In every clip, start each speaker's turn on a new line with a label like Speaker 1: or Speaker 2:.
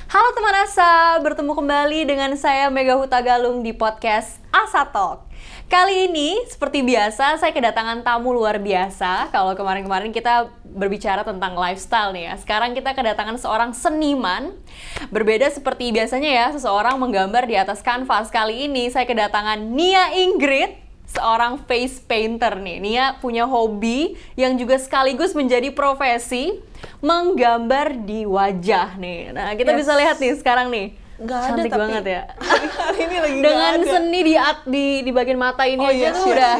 Speaker 1: Halo teman Asa, bertemu kembali dengan saya Mega Huta Galung di podcast Asa Talk. Kali ini, seperti biasa, saya kedatangan tamu luar biasa. Kalau kemarin-kemarin kita berbicara tentang lifestyle nih ya. Sekarang kita kedatangan seorang seniman. Berbeda seperti biasanya ya, seseorang menggambar di atas kanvas. Kali ini saya kedatangan Nia Ingrid, seorang face painter nih. Nia punya hobi yang juga sekaligus menjadi profesi, menggambar di wajah nih. Nah, kita bisa lihat nih sekarang nih. Cantik
Speaker 2: tapi
Speaker 1: banget ya.
Speaker 2: hari ini lagi
Speaker 1: Dengan
Speaker 2: nggak ada.
Speaker 1: seni di bagian mata ini aja tuh udah.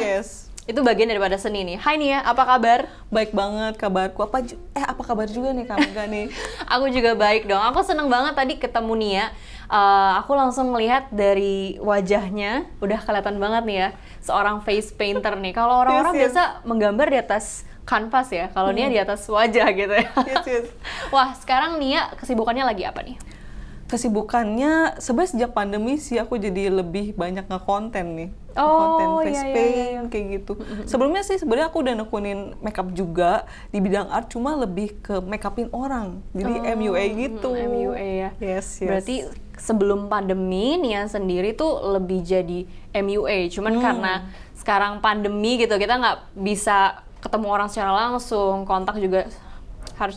Speaker 1: Itu bagian daripada seni nih. Hai Nia, apa kabar?
Speaker 2: Baik banget kabarku. Apa kabar juga nih kamu gak nih?
Speaker 1: Aku juga baik dong. Aku seneng banget tadi ketemu Nia. Aku langsung melihat dari wajahnya, udah kelihatan banget nih ya, seorang face painter nih. Kalau orang-orang
Speaker 2: Yes.
Speaker 1: biasa menggambar di atas kanvas ya, kalau Nia di atas wajah gitu ya.
Speaker 2: Yes.
Speaker 1: Wah, sekarang Nia kesibukannya lagi apa nih?
Speaker 2: Kesibukannya sebenarnya sejak pandemi sih aku jadi lebih banyak ngekonten nih.
Speaker 1: Oh,
Speaker 2: Konten
Speaker 1: iya,
Speaker 2: face
Speaker 1: iya,
Speaker 2: paint
Speaker 1: iya.
Speaker 2: kayak gitu. Sebelumnya sih sebenarnya aku udah nekunin makeup juga di bidang art, cuma lebih ke makeupin orang. Jadi MUA gitu.
Speaker 1: MUA ya.
Speaker 2: Yes.
Speaker 1: Berarti sebelum pandemi Nia sendiri tuh lebih jadi MUA. Cuman karena sekarang pandemi gitu, kita nggak bisa ketemu orang secara langsung, kontak juga harus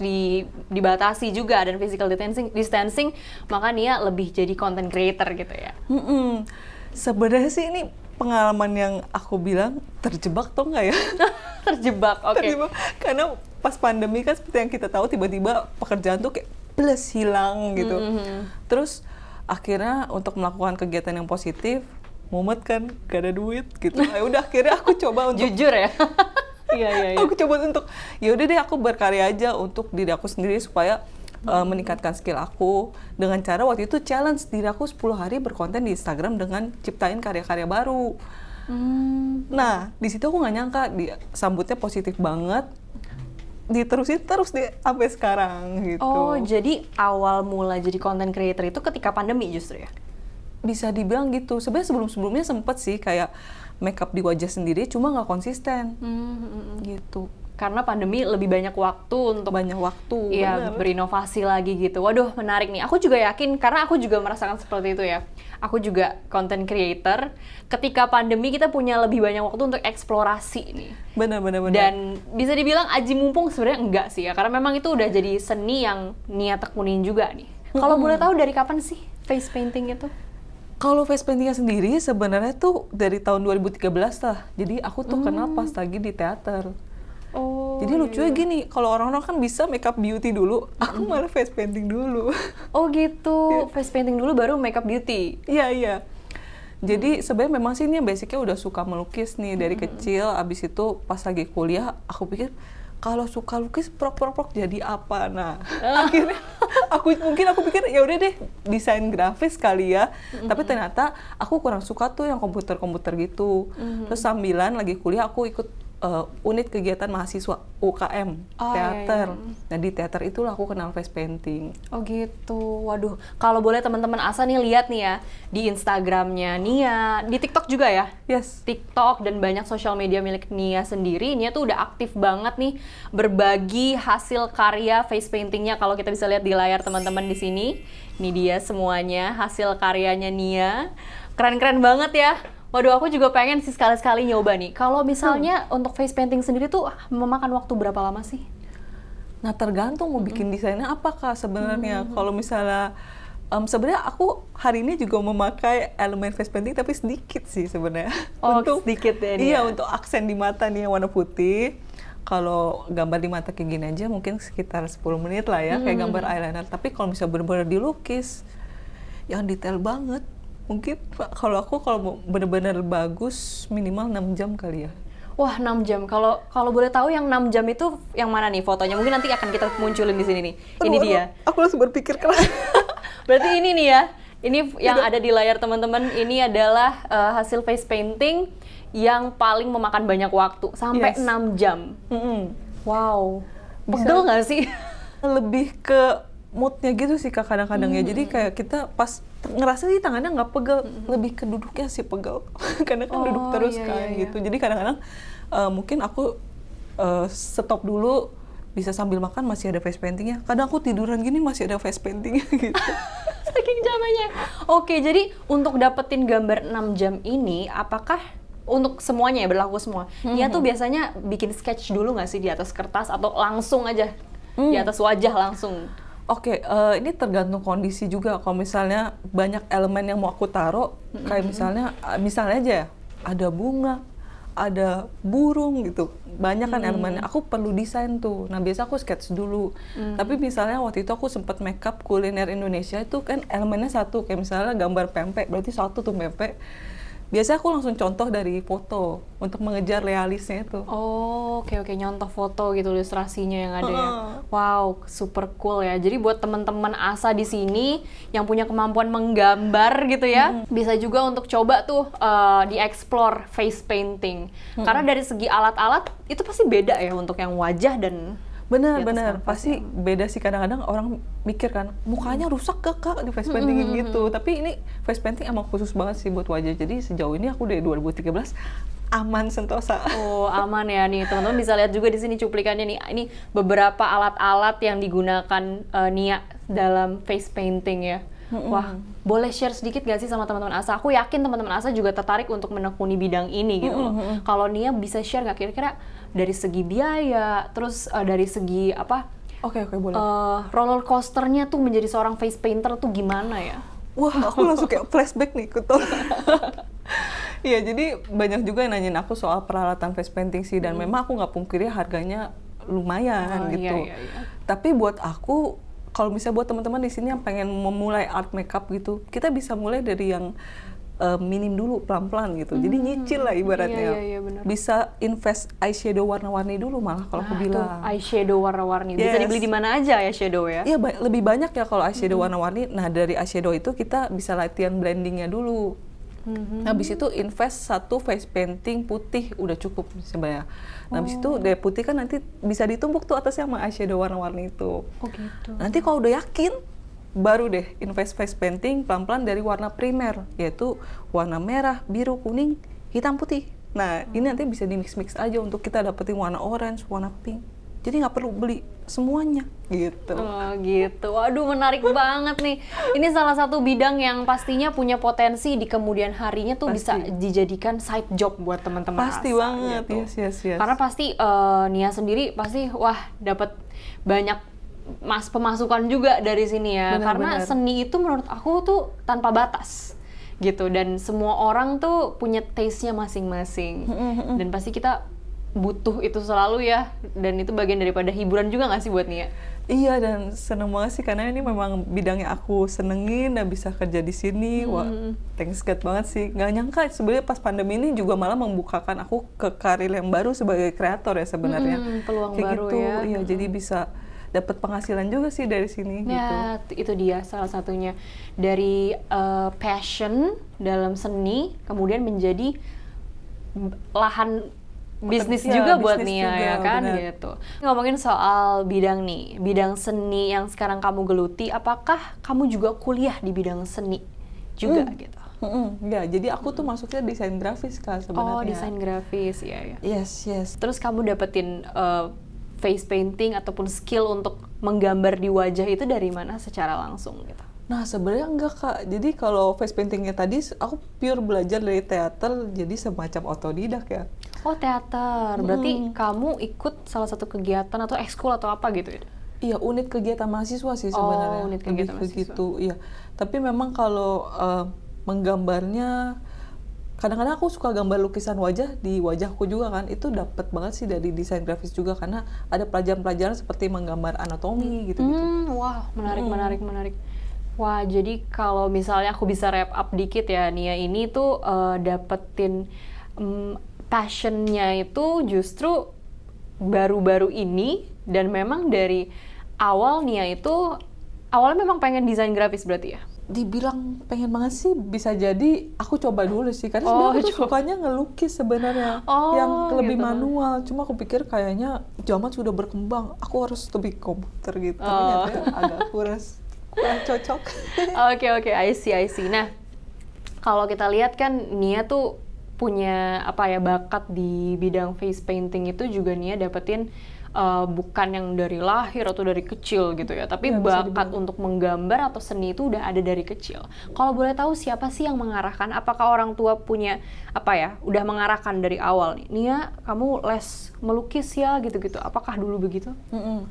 Speaker 1: dibatasi juga, dan physical distancing, maka Nia lebih jadi content creator gitu ya.
Speaker 2: Sebenarnya sih ini pengalaman yang aku bilang terjebak tuh nggak ya?
Speaker 1: Terjebak, oke.
Speaker 2: Terjebak. Karena pas pandemi kan seperti yang kita tahu, tiba-tiba pekerjaan tuh kayak plus hilang gitu. Terus akhirnya untuk melakukan kegiatan yang positif, mumet kan gak ada duit gitu. Ya udah akhirnya aku coba untuk
Speaker 1: Jujur ya. Iya.
Speaker 2: aku coba untuk ya udah deh aku berkarya aja untuk diri aku sendiri supaya meningkatkan skill aku dengan cara waktu itu challenge diri aku 10 hari berkonten di Instagram dengan ciptain karya-karya baru. Nah, di situ aku nggak nyangka sambutnya positif banget. Diterusin terus deh sampai sekarang gitu.
Speaker 1: Oh, jadi awal mula jadi content creator itu ketika pandemi justru ya?
Speaker 2: Bisa dibilang gitu. Sebenarnya sebelum-sebelumnya sempet sih kayak makeup di wajah sendiri, cuma nggak konsisten gitu.
Speaker 1: Karena pandemi lebih banyak waktu untuk
Speaker 2: Banyak waktu.
Speaker 1: iya,
Speaker 2: bener.
Speaker 1: berinovasi lagi gitu. Waduh, menarik nih. Aku juga yakin, karena aku juga merasakan seperti itu ya. Aku juga content creator. Ketika pandemi kita punya lebih banyak waktu untuk eksplorasi nih.
Speaker 2: Benar.
Speaker 1: Dan bisa dibilang aji mumpung sebenarnya enggak sih ya. Karena memang itu udah jadi seni yang Nia tekunin juga nih. Kalau boleh tahu dari kapan sih face painting itu?
Speaker 2: Kalau face paintingnya sendiri sebenarnya tuh dari tahun 2013 lah. Jadi aku tuh kenal pas lagi di teater.
Speaker 1: Oh.
Speaker 2: Jadi lucunya gini, kalau orang-orang kan bisa makeup beauty dulu, aku malah face painting dulu.
Speaker 1: Oh gitu. Face painting dulu baru makeup beauty.
Speaker 2: Iya. Jadi sebenarnya memang sih ini basicnya udah suka melukis nih dari kecil. Abis itu pas lagi kuliah, aku pikir kalau suka lukis prok jadi apa? Nah, akhirnya aku pikir ya udah deh desain grafis kali ya. Tapi ternyata aku kurang suka tuh yang komputer gitu. Terus sambilan lagi kuliah aku ikut unit kegiatan mahasiswa UKM teater.
Speaker 1: Iya.
Speaker 2: Nah di teater itulah aku kenal face painting.
Speaker 1: Oh gitu, waduh. Kalau boleh teman-teman Asa nih lihat nih ya di Instagramnya Nia, di TikTok juga ya.
Speaker 2: Yes.
Speaker 1: TikTok dan banyak sosial media milik Nia sendiri. Nia tuh udah aktif banget nih berbagi hasil karya face paintingnya. Kalau kita bisa lihat di layar teman-teman di sini, ini dia semuanya hasil karyanya Nia. Keren-keren banget ya. Waduh, aku juga pengen sih sekali-sekali nyoba nih. Kalau misalnya untuk face painting sendiri tuh memakan waktu berapa lama sih?
Speaker 2: Nah tergantung mau bikin desainnya apa Kak sebenarnya. Kalau misalnya sebenarnya aku hari ini juga memakai elemen face painting tapi sedikit sih sebenarnya.
Speaker 1: Oh, sedikit ya nih.
Speaker 2: Iya, untuk aksen di mata nih yang warna putih. Kalau gambar di mata kayak gini aja mungkin sekitar 10 menit lah ya, kayak gambar eyeliner. Tapi kalau misalnya benar-benar dilukis yang detail banget, mungkin kalau benar-benar bagus minimal 6 jam kali ya.
Speaker 1: Wah, 6 jam. Kalau boleh tahu yang 6 jam itu yang mana nih fotonya? Mungkin nanti akan kita munculin di sini nih. Ini dia.
Speaker 2: Aku langsung berpikir keras.
Speaker 1: Berarti ini nih ya. Ini yang ada di layar teman-teman. Ini adalah hasil face painting yang paling memakan banyak waktu. Sampai 6 jam. Wow. Pegel nggak sih?
Speaker 2: Lebih ke moodnya gitu sih Kak kadang-kadang ya. Jadi kayak kita pas ngerasa sih tangannya nggak pegel, lebih ke duduknya sih pegel. Karena kan duduk terus
Speaker 1: iya,
Speaker 2: kan
Speaker 1: iya.
Speaker 2: gitu. Jadi kadang-kadang mungkin aku stop dulu bisa sambil makan masih ada face paintingnya. Kadang aku tiduran gini masih ada face paintingnya gitu.
Speaker 1: Saking jamanya. Oke, jadi untuk dapetin gambar 6 jam ini, apakah untuk semuanya ya, berlaku semua? Nia tuh biasanya bikin sketch dulu nggak sih di atas kertas atau langsung aja di atas wajah langsung?
Speaker 2: Oke, ini tergantung kondisi juga. Kalau misalnya banyak elemen yang mau aku taruh, kayak misalnya aja ya, ada bunga, ada burung gitu, banyak kan elemennya. Aku perlu desain tuh. Nah biasa aku sketch dulu. Tapi misalnya waktu itu aku sempat makeup kuliner Indonesia itu kan elemennya satu, kayak misalnya gambar pempek, berarti satu tuh pempek. Biasa aku langsung contoh dari foto untuk mengejar realisnya itu.
Speaker 1: Oh, oke, nyontoh foto gitu ilustrasinya yang ada ya. Wow, super cool ya. Jadi buat teman-teman Asa di sini yang punya kemampuan menggambar gitu ya, bisa juga untuk coba tuh di-explore face painting. Karena dari segi alat-alat itu pasti beda ya untuk yang wajah dan
Speaker 2: Bener, pasti beda sih. Kadang-kadang orang mikir kan, mukanya rusak kak di face painting gitu. Tapi ini face painting emang khusus banget sih buat wajah. Jadi sejauh ini aku dari 2013 aman sentosa.
Speaker 1: Oh, aman ya nih. Teman-teman bisa lihat juga di sini cuplikannya nih. Ini beberapa alat-alat yang digunakan Nia dalam face painting ya. Wah, boleh share sedikit gak sih sama teman-teman Asa? Aku yakin teman-teman Asa juga tertarik untuk menekuni bidang ini gitu loh. Kalau Nia bisa share nggak kira-kira dari segi biaya, terus dari segi apa?
Speaker 2: Oke, boleh.
Speaker 1: Roller coasternya tuh menjadi seorang face painter tuh gimana ya?
Speaker 2: Wah, aku langsung kayak flashback nih, kutul. Iya, jadi banyak juga yang nanyain aku soal peralatan face painting sih, dan memang aku nggak pungkiri harganya lumayan gitu.
Speaker 1: Iya.
Speaker 2: Tapi buat aku, kalau misalnya buat teman-teman di sini yang pengen memulai art makeup gitu, kita bisa mulai dari yang minim dulu, pelan-pelan gitu. Jadi nyicil lah ibaratnya.
Speaker 1: Iya, benar.
Speaker 2: Bisa invest eyeshadow warna-warni dulu malah kalau aku bilang.
Speaker 1: Eyeshadow warna-warni. Bisa dibeli di mana aja eyeshadow ya?
Speaker 2: Iya, lebih banyak ya kalau eyeshadow warna-warni. Nah, dari eyeshadow itu kita bisa latihan blendingnya dulu. Habis itu invest satu face painting putih udah cukup sebenarnya. Nah, habis itu dari putih kan nanti bisa ditumpuk tuh atasnya sama eyeshadow warna-warni itu.
Speaker 1: Oh gitu.
Speaker 2: Nanti kalau udah yakin, baru deh invest face painting pelan-pelan dari warna primer, yaitu warna merah, biru, kuning, hitam, putih. Nah, ini nanti bisa di-mix-mix aja untuk kita dapetin warna orange, warna pink. Jadi nggak perlu beli semuanya gitu.
Speaker 1: Oh gitu. Waduh, menarik banget nih. Ini salah satu bidang yang pastinya punya potensi di kemudian harinya tuh bisa dijadikan side job buat teman-teman
Speaker 2: Pasti
Speaker 1: Asa,
Speaker 2: banget,
Speaker 1: gitu.
Speaker 2: yes.
Speaker 1: Karena pasti Nia sendiri pasti dapat banyak pemasukan juga dari sini ya. Karena seni itu menurut aku tuh tanpa batas gitu, dan semua orang tuh punya taste-nya masing-masing. Dan pasti kita butuh itu selalu ya, dan itu bagian daripada hiburan juga nggak sih buat Nia?
Speaker 2: Iya, dan seneng banget sih karena ini memang bidangnya aku senengin dan bisa kerja di sini. Wah, thanks God banget sih. Nggak nyangka sebenarnya pas pandemi ini juga malah membukakan aku ke karir yang baru sebagai kreator ya sebenarnya.
Speaker 1: Peluang
Speaker 2: kayak
Speaker 1: baru
Speaker 2: gitu.
Speaker 1: ya.
Speaker 2: Iya, jadi bisa dapat penghasilan juga sih dari sini
Speaker 1: Ya,
Speaker 2: gitu.
Speaker 1: itu dia salah satunya dari passion dalam seni kemudian menjadi lahan bisnis juga buat Nia
Speaker 2: juga,
Speaker 1: ya kan,
Speaker 2: bener.
Speaker 1: gitu. Ngomongin soal bidang nih, bidang seni yang sekarang kamu geluti, apakah kamu juga kuliah di bidang seni juga gitu?
Speaker 2: Ya, jadi aku tuh masuknya desain grafis Kak sebenarnya.
Speaker 1: Oh, desain grafis, ya.
Speaker 2: Yes.
Speaker 1: Terus kamu dapetin face painting ataupun skill untuk menggambar di wajah itu dari mana secara langsung gitu?
Speaker 2: Nah, sebenarnya enggak Kak. Jadi kalau face paintingnya tadi aku pure belajar dari teater, jadi semacam otodidak ya.
Speaker 1: Oh, teater. Berarti kamu ikut salah satu kegiatan atau ekskul atau apa gitu ya?
Speaker 2: Iya, unit kegiatan mahasiswa sih sebenarnya.
Speaker 1: Unit kegiatan
Speaker 2: Lebih ke
Speaker 1: mahasiswa.
Speaker 2: gitu, iya. Tapi memang kalau menggambarnya, kadang-kadang aku suka gambar lukisan wajah di wajahku juga kan. Itu dapat banget sih dari desain grafis juga karena ada pelajaran-pelajaran seperti menggambar anatomi gitu-gitu.
Speaker 1: Wah, menarik. Wah, jadi kalau misalnya aku bisa wrap up dikit ya, Nia ini tuh dapetin passionnya itu justru baru-baru ini, dan memang dari awal Nia itu awalnya memang pengen desain grafis berarti ya?
Speaker 2: Dibilang pengen banget sih bisa jadi aku coba dulu sih karena sebenarnya aku tuh sukanya ngelukis sebenarnya yang lebih
Speaker 1: gitu.
Speaker 2: manual, cuma aku pikir kayaknya zaman sudah berkembang aku harus lebih komputer gitu, tapi ternyata agak kurang cocok.
Speaker 1: Oke, I see. Nah, kalau kita lihat kan Nia tuh punya bakat di bidang face painting itu juga Nia dapetin bukan yang dari lahir atau dari kecil gitu ya, tapi
Speaker 2: Ya, bisa
Speaker 1: bakat
Speaker 2: dibilang.
Speaker 1: untuk menggambar atau seni itu udah ada dari kecil. Kalau boleh tahu siapa sih yang mengarahkan? Apakah orang tua punya udah mengarahkan dari awal nih, Nia kamu les melukis ya gitu-gitu? Apakah dulu begitu?
Speaker 2: Mm-mm.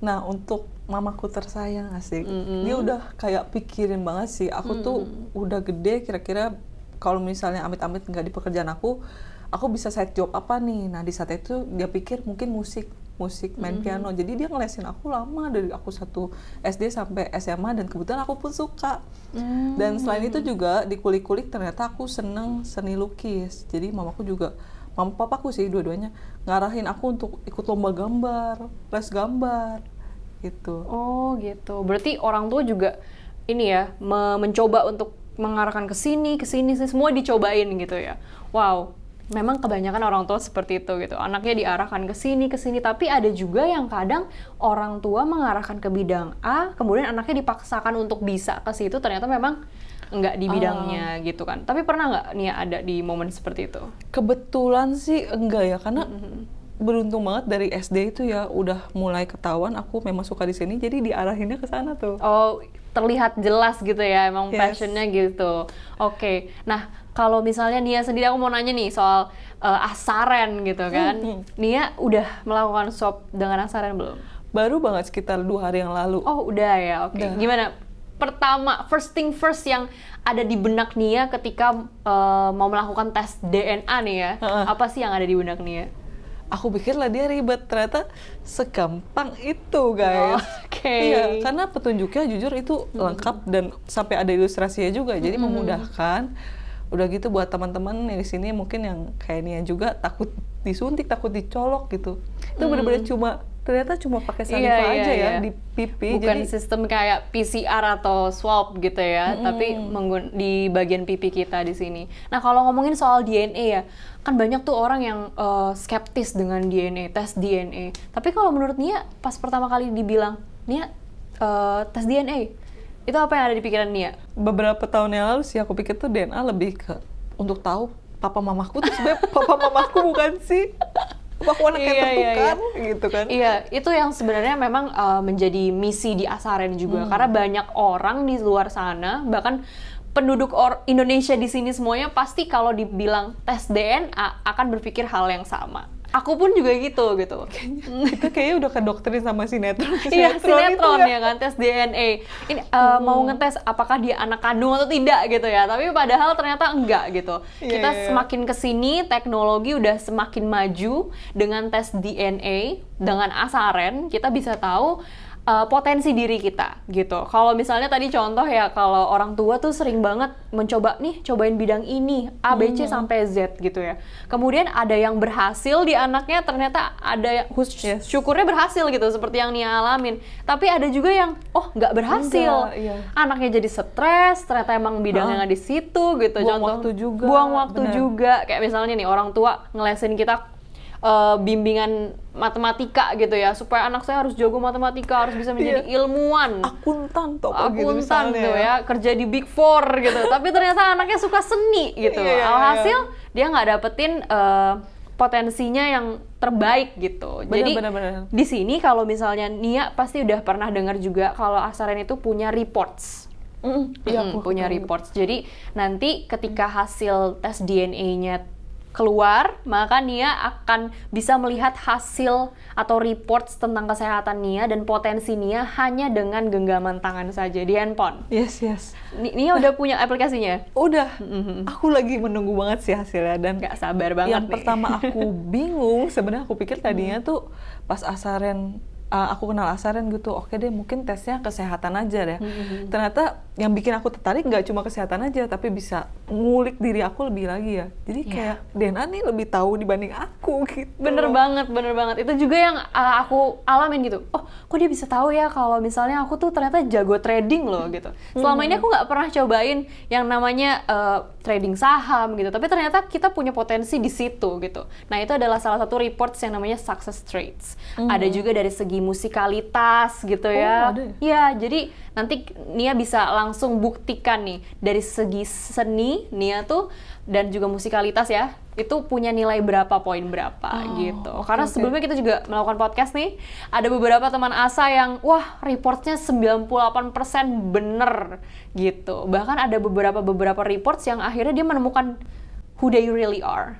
Speaker 2: Nah, untuk mamaku tersayang asik, dia udah kayak pikirin banget sih. Aku tuh udah gede, kira-kira kalau misalnya amit-amit nggak di pekerjaan aku bisa side job apa nih? Nah, di saat itu dia pikir mungkin musik main piano. Jadi dia ngelesin aku lama dari aku 1 SD sampai SMA dan kebetulan aku pun suka. Dan selain itu juga di kulik-kulik ternyata aku seneng seni lukis. Jadi mama papaku sih dua-duanya ngarahin aku untuk ikut lomba gambar, les gambar gitu.
Speaker 1: Oh gitu. Berarti orang tua juga ini ya mencoba untuk mengarahkan ke sini sih, semua dicobain gitu ya. Wow. Memang kebanyakan orang tua seperti itu gitu. Anaknya diarahkan ke sini, tapi ada juga yang kadang orang tua mengarahkan ke bidang A, kemudian anaknya dipaksakan untuk bisa ke situ, ternyata memang nggak di bidangnya gitu kan. Tapi pernah nggak Nia ada di momen seperti itu?
Speaker 2: Kebetulan sih enggak ya, karena beruntung banget dari SD itu ya udah mulai ketahuan aku memang suka di sini, jadi diarahinnya ke sana tuh.
Speaker 1: Oh, terlihat jelas gitu ya, emang
Speaker 2: Yes.
Speaker 1: passionnya gitu. Oke, nah kalau misalnya Nia sendiri, aku mau nanya nih soal Asaren gitu kan. Nia udah melakukan swap dengan Asaren belum?
Speaker 2: Baru banget sekitar 2 hari yang lalu.
Speaker 1: Oh udah ya, oke.
Speaker 2: Udah.
Speaker 1: Gimana? Pertama, first thing first yang ada di benak Nia ketika mau melakukan tes DNA nih ya, apa sih yang ada di benak Nia?
Speaker 2: Aku pikir lah dia ribet, ternyata segampang itu guys.
Speaker 1: Oke.
Speaker 2: Iya, karena petunjuknya jujur itu lengkap dan sampai ada ilustrasinya juga, jadi memudahkan. Udah gitu buat teman-teman yang di sini mungkin yang kayak Nia juga takut disuntik, takut dicolok gitu. Itu bener-bener ternyata cuma pakai saliva aja ya di pipi.
Speaker 1: Bukan
Speaker 2: Jadi
Speaker 1: sistem kayak PCR atau swab gitu ya, tapi di bagian pipi kita di sini. Nah kalau ngomongin soal DNA ya, kan banyak tuh orang yang skeptis dengan DNA, tes DNA. Tapi kalau menurut Nia, pas pertama kali dibilang, Nia tes DNA, itu apa yang ada di pikiran Nia?
Speaker 2: beberapa tahun yang lalu sih aku pikir tuh DNA lebih ke untuk tahu papa mamaku tuh sebenarnya papa mamaku bukan sih. Aku anak yang tertukar gitu kan.
Speaker 1: Iya, itu yang sebenarnya memang menjadi misi di Asaren juga. Karena banyak orang di luar sana, bahkan penduduk Indonesia di sini semuanya pasti kalau dibilang tes DNA akan berpikir hal yang sama. Aku pun juga gitu.
Speaker 2: Kita kayaknya udah kedoktrin sama sinetron.
Speaker 1: Iya, sinetron
Speaker 2: itu
Speaker 1: ya kan, tes DNA. Ini mau ngetes apakah dia anak kandung atau tidak gitu ya. Tapi padahal ternyata enggak gitu.
Speaker 2: Iya,
Speaker 1: Kita
Speaker 2: iya.
Speaker 1: semakin kesini, teknologi udah semakin maju. Dengan tes DNA, dengan Asaren, kita bisa tahu potensi diri kita gitu. Kalau misalnya tadi contoh ya, kalau orang tua tuh sering banget cobain bidang ini A, B, C sampai Z gitu ya. Kemudian ada yang berhasil di anaknya, ternyata ada yang
Speaker 2: Yes.
Speaker 1: syukurnya berhasil gitu seperti yang Nia alamin. Tapi ada juga yang nggak berhasil.
Speaker 2: Enggak, iya.
Speaker 1: Anaknya jadi stres, ternyata emang bidangnya nggak di situ gitu.
Speaker 2: Buang
Speaker 1: Contoh,
Speaker 2: waktu juga,
Speaker 1: buang waktu
Speaker 2: bener.
Speaker 1: juga. Kayak misalnya nih orang tua ngelesin kita bimbingan matematika gitu ya, supaya anak saya harus jago matematika, harus bisa menjadi ilmuwan,
Speaker 2: akuntan tuh apa gitu
Speaker 1: akuntan
Speaker 2: misalnya
Speaker 1: gitu ya, kerja di Big Four gitu. Tapi ternyata anaknya suka seni gitu.
Speaker 2: Iya, iya,
Speaker 1: Alhasil dia nggak dapetin potensinya yang terbaik gitu. Jadi
Speaker 2: Bener.
Speaker 1: di sini kalau misalnya Nia pasti udah pernah dengar juga kalau Asaren itu punya reports.
Speaker 2: Iya,
Speaker 1: Punya reports. Jadi nanti ketika hasil tes DNA-nya keluar, maka Nia akan bisa melihat hasil atau reports tentang kesehatan Nia dan potensi Nia hanya dengan genggaman tangan saja di handphone.
Speaker 2: Yes.
Speaker 1: Nia udah punya aplikasinya?
Speaker 2: Udah. Aku lagi menunggu banget sih hasilnya dan
Speaker 1: Nggak sabar banget
Speaker 2: yang
Speaker 1: nih.
Speaker 2: pertama aku bingung sebenarnya, aku pikir tadinya tuh pas Asaren aku kenal Asaren gitu, oke deh mungkin tesnya kesehatan aja deh. Ternyata yang bikin aku tertarik nggak cuma kesehatan aja, tapi bisa ngulik diri aku lebih lagi ya. Jadi kayak DNA nih lebih tahu dibanding aku gitu.
Speaker 1: Bener banget. Itu juga yang aku alamin gitu. Oh, kok dia bisa tahu ya kalau misalnya aku tuh ternyata jago trading loh gitu. Selama ini aku nggak pernah cobain yang namanya trading saham gitu. Tapi ternyata kita punya potensi di situ gitu. Nah, itu adalah salah satu reports yang namanya success traits. Ada juga dari segi musikalitas gitu ya.
Speaker 2: Ada ya?
Speaker 1: Iya, jadi nanti Nia bisa langsung buktikan nih dari segi seni Nia tuh dan juga musikalitas ya. itu punya nilai berapa, poin berapa gitu. Karena sebelumnya kita juga melakukan podcast nih, ada beberapa teman Asa yang wah reportnya 98% bener gitu. Bahkan ada beberapa reports yang akhirnya dia menemukan who they really are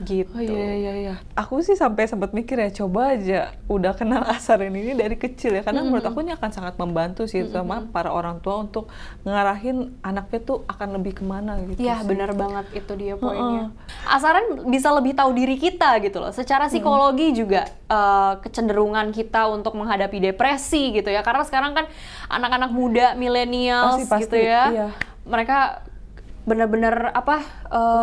Speaker 1: gitu.
Speaker 2: Oh iya. Aku sih sampai sempat mikir ya, coba aja udah kenal Asaren ini dari kecil ya, karena menurut aku ini akan sangat membantu sih sama para orang tua untuk ngarahin anaknya tuh akan lebih kemana gitu.
Speaker 1: Iya benar banget, itu dia poinnya. Asaren bisa lebih tahu diri kita gitu loh. Secara psikologi juga kecenderungan kita untuk menghadapi depresi gitu ya, karena sekarang kan anak-anak muda millennials gitu ya,
Speaker 2: iya.
Speaker 1: Mereka benar-benar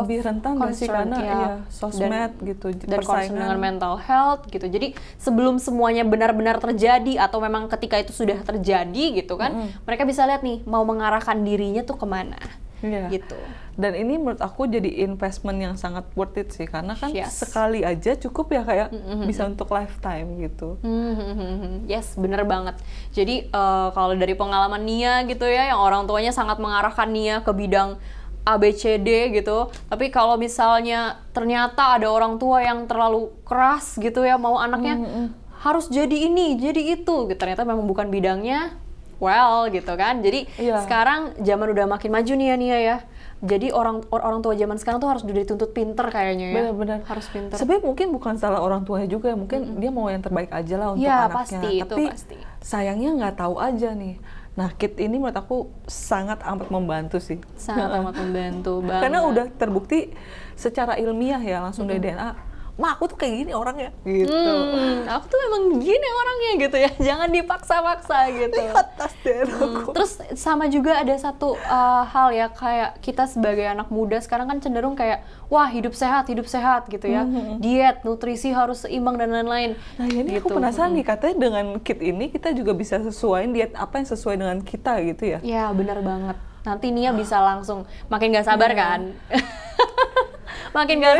Speaker 2: lebih rentan sih karena sosmed gitu,
Speaker 1: dan concern dengan mental health gitu. Jadi sebelum semuanya benar-benar terjadi atau memang ketika itu sudah terjadi gitu kan, mereka bisa lihat nih mau mengarahkan dirinya tuh kemana gitu.
Speaker 2: Dan ini menurut aku jadi investment yang sangat worth it sih, karena kan sekali aja cukup ya, kayak bisa untuk lifetime gitu.
Speaker 1: Yes, bener banget. Jadi kalau dari pengalaman Nia gitu ya, yang orang tuanya sangat mengarahkan Nia ke bidang ABCD gitu, tapi kalau misalnya ternyata ada orang tua yang terlalu keras gitu ya, mau anaknya harus jadi ini, jadi itu gitu, ternyata memang bukan bidangnya, gitu kan. Jadi sekarang zaman udah makin maju nih ya Nia ya. Jadi orang tua zaman sekarang tuh harus udah dituntut pinter kayaknya ya.
Speaker 2: Benar-benar
Speaker 1: harus pinter.
Speaker 2: Sebenarnya mungkin bukan salah orang tuanya juga, mungkin dia mau yang terbaik aja lah untuk anaknya. Tapi sayangnya nggak tahu aja nih. Nah, kit ini menurut aku sangat amat membantu sih.
Speaker 1: Sangat amat membantu banget.
Speaker 2: Karena udah terbukti secara ilmiah ya, langsung dari DNA. Ma, aku tuh kayak gini orangnya gitu.
Speaker 1: Aku tuh emang gini orangnya gitu ya. Jangan dipaksa-paksa gitu.
Speaker 2: Lihat tas aku.
Speaker 1: Terus sama juga ada satu hal ya, kayak kita sebagai anak muda sekarang kan cenderung kayak wah hidup sehat gitu ya. Diet, nutrisi harus seimbang dan lain-lain.
Speaker 2: Nah ini
Speaker 1: gitu.
Speaker 2: aku penasaran nih, katanya dengan kit ini kita juga bisa sesuaiin diet apa yang sesuai dengan kita gitu ya.
Speaker 1: Iya benar banget. Nanti Nia bisa langsung makin gak sabar kan. makin gak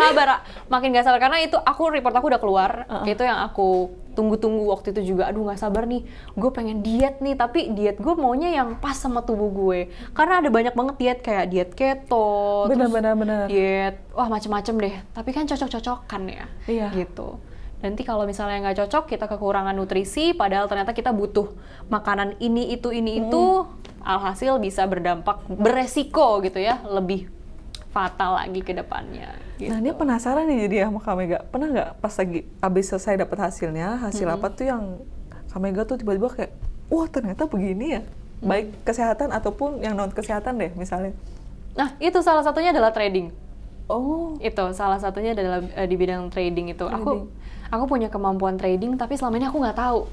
Speaker 1: sabar karena itu report aku udah keluar. Itu yang aku tunggu-tunggu waktu itu juga. Aduh gak sabar nih, gue pengen diet nih, tapi diet gue maunya yang pas sama tubuh gue, karena ada banyak banget diet kayak diet keto,
Speaker 2: benar.
Speaker 1: diet macem-macem deh, tapi kan cocok-cocokan ya. Gitu. Nanti kalau misalnya nggak cocok, kita kekurangan nutrisi, padahal ternyata kita butuh makanan ini itu, alhasil bisa berdampak, beresiko gitu ya, lebih fatal lagi ke depannya. Gitu.
Speaker 2: Nah ini penasaran nih jadi sama Kak Mega, pernah nggak pas lagi abis selesai dapat hasil apa tuh yang Kak Mega tuh tiba-tiba kayak, wah ternyata begini ya, baik kesehatan ataupun yang non kesehatan deh misalnya. Nah
Speaker 1: itu salah satunya adalah trading.
Speaker 2: Itu
Speaker 1: salah satunya adalah di bidang trading itu. Aku punya kemampuan trading, tapi selama ini aku nggak tahu.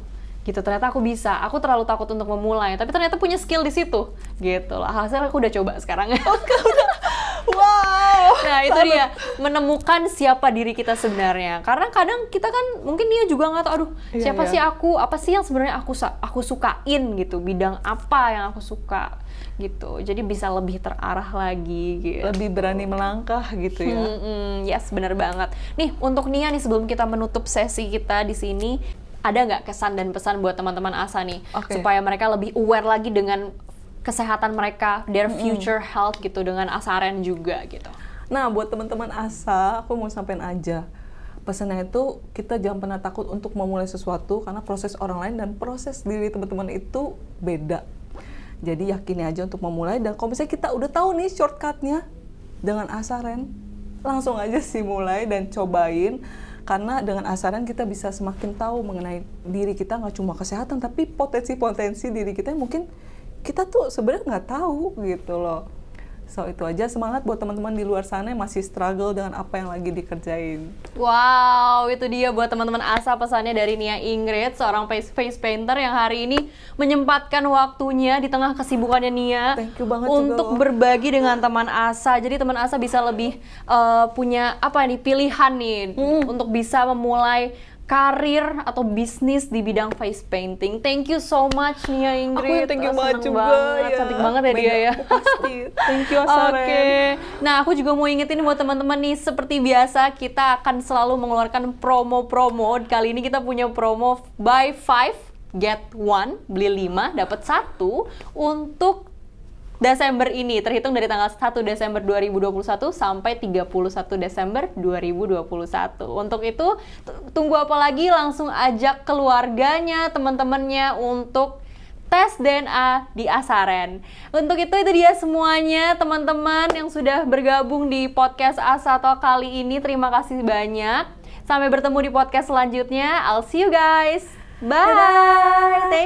Speaker 1: Gitu, ternyata aku bisa. Aku terlalu takut untuk memulai, tapi ternyata punya skill di situ. Gitu lah. Hasilnya aku udah coba sekarang.
Speaker 2: Wow.
Speaker 1: Nah itu dia, menemukan siapa diri kita sebenarnya. Karena kadang kita kan mungkin dia juga nggak tahu, aduh siapa sih aku, apa sih yang sebenarnya aku sukain gitu, bidang apa yang aku suka gitu. Jadi bisa lebih terarah lagi gitu.
Speaker 2: Lebih berani melangkah gitu ya.
Speaker 1: Yes, benar banget. Nih untuk Nia nih, sebelum kita menutup sesi kita di sini, ada nggak kesan dan pesan buat teman-teman Asa nih, supaya mereka lebih aware lagi dengan kesehatan mereka, their future health gitu, dengan Asaren juga gitu.
Speaker 2: Nah buat teman-teman Asa, aku mau sampein aja pesannya itu, kita jangan pernah takut untuk memulai sesuatu, karena proses orang lain dan proses diri teman-teman itu beda. Jadi yakini aja untuk memulai, dan kalau misalnya kita udah tahu nih shortcutnya dengan Asaren, langsung aja sih mulai dan cobain. Karena dengan Asaren kita bisa semakin tahu mengenai diri kita, nggak cuma kesehatan, tapi potensi-potensi diri kita yang mungkin kita tuh sebenarnya nggak tahu gitu loh. So itu aja, semangat buat teman-teman di luar sana yang masih struggle dengan apa yang lagi dikerjain.
Speaker 1: Wow, itu dia buat teman-teman Asa pesannya dari Nia Ingrid, seorang face painter yang hari ini menyempatkan waktunya di tengah kesibukannya Nia.
Speaker 2: Thank you banget
Speaker 1: untuk berbagi dengan teman Asa. Jadi teman Asa bisa lebih punya pilihan nih untuk bisa memulai karir atau bisnis di bidang face painting. Thank you so much Nia Ingrid.
Speaker 2: Aku thank you banget juga ya.
Speaker 1: Cantik banget ya dia ya.
Speaker 2: Pasti. Thank you Asaren.
Speaker 1: Oke. Nah aku juga mau ingetin buat teman-teman nih, seperti biasa kita akan selalu mengeluarkan promo-promo. Kali ini kita punya promo buy 5 get 1, beli 5 dapat 1 untuk Desember ini, terhitung dari tanggal 1 Desember 2021 sampai 31 Desember 2021. Untuk itu, tunggu apa lagi, langsung ajak keluarganya, teman-temannya untuk tes DNA di Asaren. Untuk itu dia semuanya teman-teman yang sudah bergabung di podcast Asatalk kali ini. Terima kasih banyak. Sampai bertemu di podcast selanjutnya. I'll see you guys. Bye.
Speaker 2: Dadah.